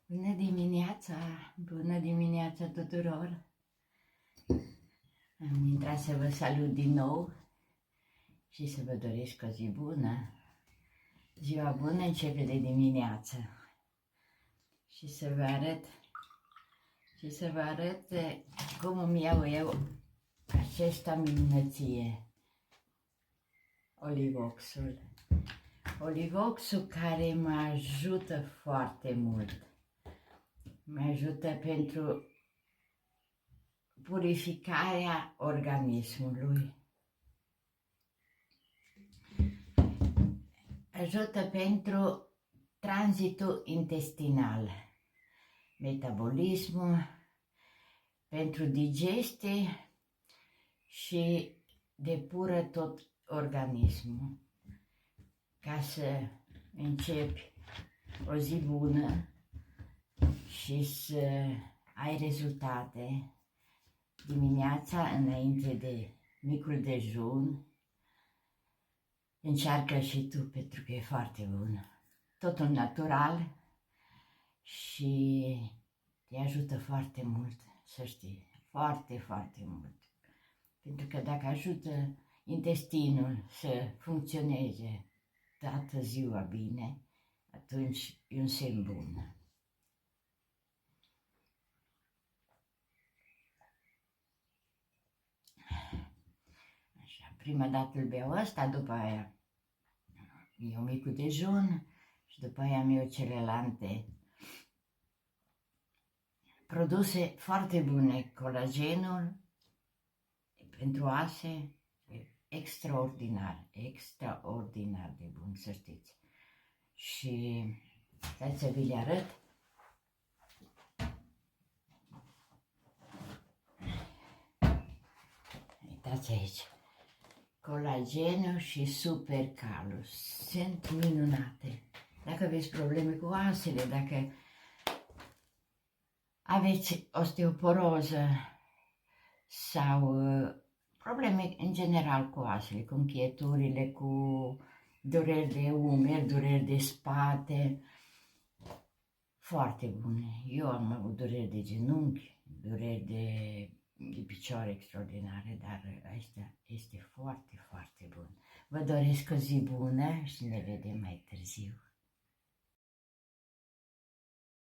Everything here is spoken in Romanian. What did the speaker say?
Bună dimineața tuturor! Am intrat să vă salut din nou și să vă doresc o zi bună. Ziua bună începe de dimineață și să vă arăt cum îmi iau eu această minunăție, Olivoxul. Olivoxul care mă ajută foarte mult. Mă ajută pentru purificarea organismului. Ajută pentru tranzitul intestinal, metabolismul, pentru digestie și depură tot organismul. Ca să începi o zi bună și să ai rezultate dimineața înainte de micul dejun, încearcă și tu pentru că e foarte bun. Totul natural și te ajută foarte mult, să știi, foarte, foarte mult. Pentru că dacă ajută intestinul să funcționeze toată ziua bine, atunci e un semn bun. Așa, prima dată îl beau ăsta, după aia iau micul dejun și după aia am eu celelalte produse foarte bune. Colagenul pentru oase e extraordinar, extraordinar de bun, să știți. Și hai să vi le arăt. Uitați aici. Colagenul și supercalus sunt minunate. Dacă aveți probleme cu oasele, dacă aveți osteoporoză sau probleme în general cu oasele, cu încheieturile, cu dureri de umeri, dureri de spate, foarte bune. Eu am avut dureri de genunchi, dureri de picioare extraordinare, dar asta este foarte, foarte bun. Vă doresc o zi bună și ne vedem mai târziu.